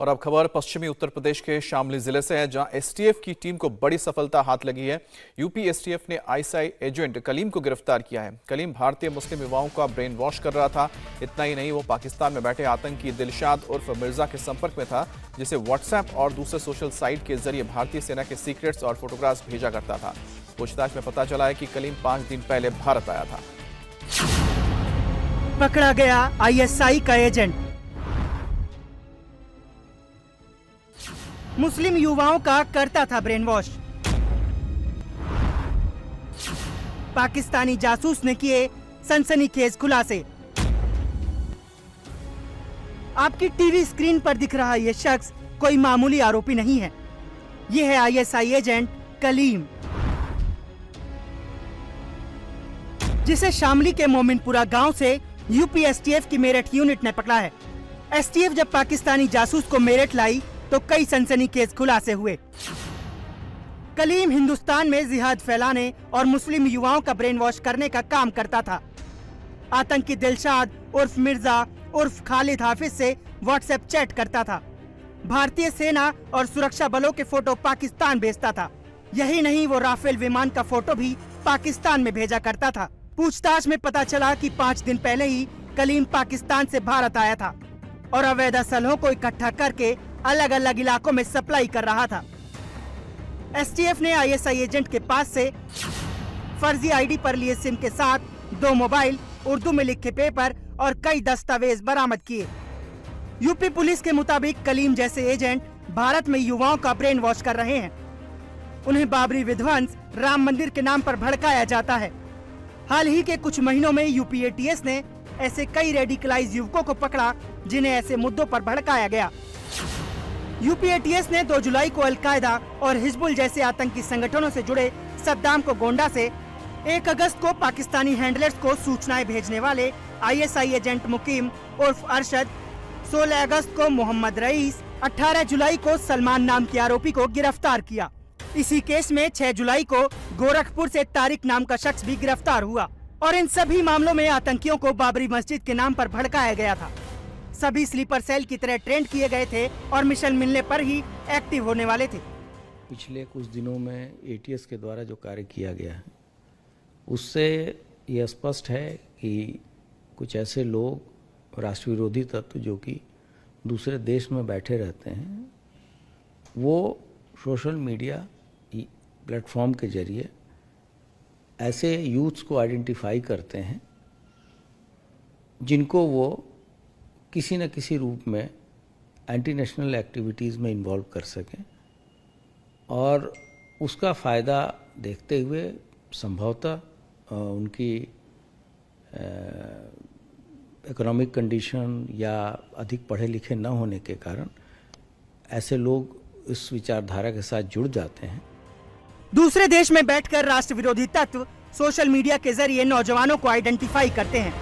और अब खबर पश्चिमी उत्तर प्रदेश के शामली जिले से है, जहां एसटीएफ की टीम को बड़ी सफलता हाथ लगी है। यूपी एसटीएफ ने आईएसआई एजेंट कलीम को गिरफ्तार किया है। कलीम भारतीय मुस्लिम युवाओं का ब्रेन वॉश कर रहा था। इतना ही नहीं, वो पाकिस्तान में बैठे आतंकी दिलशाद उर्फ मिर्जा के संपर्क में था, जिसे व्हाट्सएप और दूसरे सोशल साइट के जरिए भारतीय सेना के सीक्रेट्स और फोटोग्राफ्स भेजा करता था। पूछताछ में पता चला है कि कलीम 5 दिन पहले भारत आया था। पकड़ा गया आईएसआई का एजेंट। मुस्लिम युवाओं का करता था ब्रेन वॉश। पाकिस्तानी जासूस ने किए सनसनीखेज खुलासे। आपकी टीवी स्क्रीन पर दिख रहा ये शख्स कोई मामूली आरोपी नहीं है। ये है आईएसआई एजेंट कलीम, जिसे शामली के मोमिनपुरा गांव से यूपी एसटीएफ की मेरठ यूनिट ने पकड़ा है। एसटीएफ जब पाकिस्तानी जासूस को मेरठ लाई तो कई सनसनीखेज खुलासे हुए। कलीम हिंदुस्तान में जिहाद फैलाने और मुस्लिम युवाओं का ब्रेन वॉश करने का काम करता था। आतंकी दिलशाद उर्फ मिर्जा उर्फ खालिद हाफिज से व्हाट्सएप चैट करता था। भारतीय सेना और सुरक्षा बलों के फोटो पाकिस्तान भेजता था। यही नहीं, वो राफेल विमान का फोटो भी पाकिस्तान में भेजा करता था। पूछताछ में पता चला कि 5 दिन पहले ही कलीम पाकिस्तान से भारत आया था और अवैध असलहों को इकट्ठा करके अलग अलग इलाकों में सप्लाई कर रहा था। एसटीएफ ने आईएसआई एजेंट के पास से फर्जी आईडी पर लिए सिम के साथ 2 मोबाइल, उर्दू में लिखे पेपर और कई दस्तावेज बरामद किए। यूपी पुलिस के मुताबिक कलीम जैसे एजेंट भारत में युवाओं का ब्रेन वॉश कर रहे हैं। उन्हें बाबरी विध्वंस, राम मंदिर के नाम पर भड़काया जाता है। हाल ही के कुछ महीनों में यूपी एटीएस ने ऐसे कई रेडिकलाइज युवकों को पकड़ा जिन्हें ऐसे मुद्दों पर भड़काया गया। यूपी एटीएस ने 2 जुलाई को अलकायदा और हिजबुल जैसे आतंकी संगठनों से जुड़े सद्दाम को गोंडा से, 1 अगस्त को पाकिस्तानी हैंडलर्स को सूचनाएं भेजने वाले आईएसआई एजेंट मुकीम उर्फ अरशद, 16 अगस्त को मोहम्मद रईस, 18 जुलाई को सलमान नाम के आरोपी को गिरफ्तार किया। इसी केस में 6 जुलाई को गोरखपुर से तारिक नाम का शख्स भी गिरफ्तार हुआ और इन सभी मामलों में आतंकियों को बाबरी मस्जिद के नाम पर भड़काया गया था। सभी स्लीपर सेल की तरह ट्रेंड किए गए थे और मिशन मिलने पर ही एक्टिव होने वाले थे। पिछले कुछ दिनों में एटीएस के द्वारा जो कार्य किया गया है, उससे ये स्पष्ट है कि कुछ ऐसे लोग, राष्ट्र विरोधी तत्व जो कि दूसरे देश में बैठे रहते हैं, वो सोशल मीडिया प्लेटफॉर्म के जरिए ऐसे यूथ्स को आइडेंटिफाई करते हैं जिनको वो किसी न किसी रूप में एंटी नेशनल एक्टिविटीज़ में इन्वॉल्व कर सकें और उसका फ़ायदा देखते हुए संभवतः उनकी इकोनॉमिक कंडीशन या अधिक पढ़े लिखे न होने के कारण ऐसे लोग इस विचारधारा के साथ जुड़ जाते हैं। दूसरे देश में बैठकर राष्ट्र विरोधी तत्व सोशल मीडिया के जरिए नौजवानों को आइडेंटिफाई करते हैं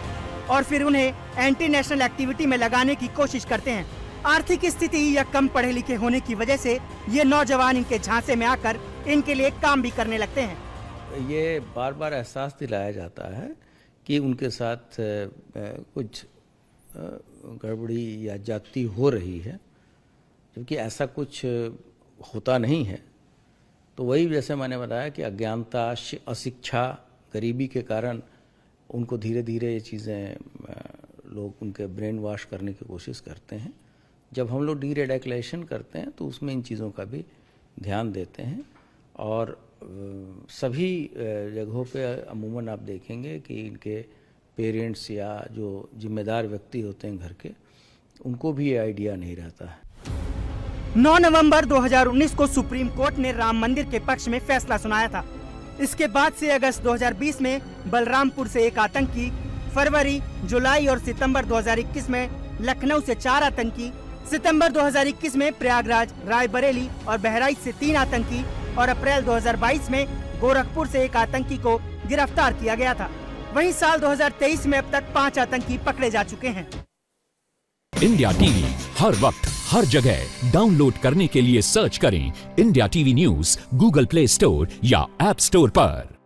और फिर उन्हें एंटी नेशनल एक्टिविटी में लगाने की कोशिश करते हैं। आर्थिक स्थिति या कम पढ़े लिखे होने की वजह से ये नौजवान इनके झांसे में आकर इनके लिए काम भी करने लगते हैं। ये बार बार एहसास दिलाया जाता है कि उनके साथ कुछ गड़बड़ी या जाति हो रही है, जबकि ऐसा कुछ होता नहीं है। तो वही जैसे मैंने बताया कि अज्ञानता, अशिक्षा, गरीबी के कारण उनको धीरे धीरे ये चीज़ें लोग उनके ब्रेन वॉश करने की कोशिश करते हैं। जब हम लोग डीरेडिकलाइजेशन करते हैं तो उसमें इन चीज़ों का भी ध्यान देते हैं और सभी जगहों पे अमूमन आप देखेंगे कि इनके पेरेंट्स या जो जिम्मेदार व्यक्ति होते हैं घर के, उनको भी ये आइडिया नहीं रहता है। 9 नवंबर 2019 को सुप्रीम कोर्ट ने राम मंदिर के पक्ष में फैसला सुनाया था। इसके बाद से अगस्त 2020 में बलरामपुर से 1 आतंकी, फरवरी, जुलाई और सितंबर 2021 में लखनऊ से 4 आतंकी, सितंबर 2021 में प्रयागराज, रायबरेली और बहराइच से 3 आतंकी और अप्रैल 2022 में गोरखपुर से 1 आतंकी को गिरफ्तार किया गया था। वहीं साल 2023 में अब तक 5 आतंकी पकड़े जा चुके हैं। इंडिया टीवी हर वक्त हर जगह डाउनलोड करने के लिए सर्च करें India TV news Google play store या ऐप स्टोर पर।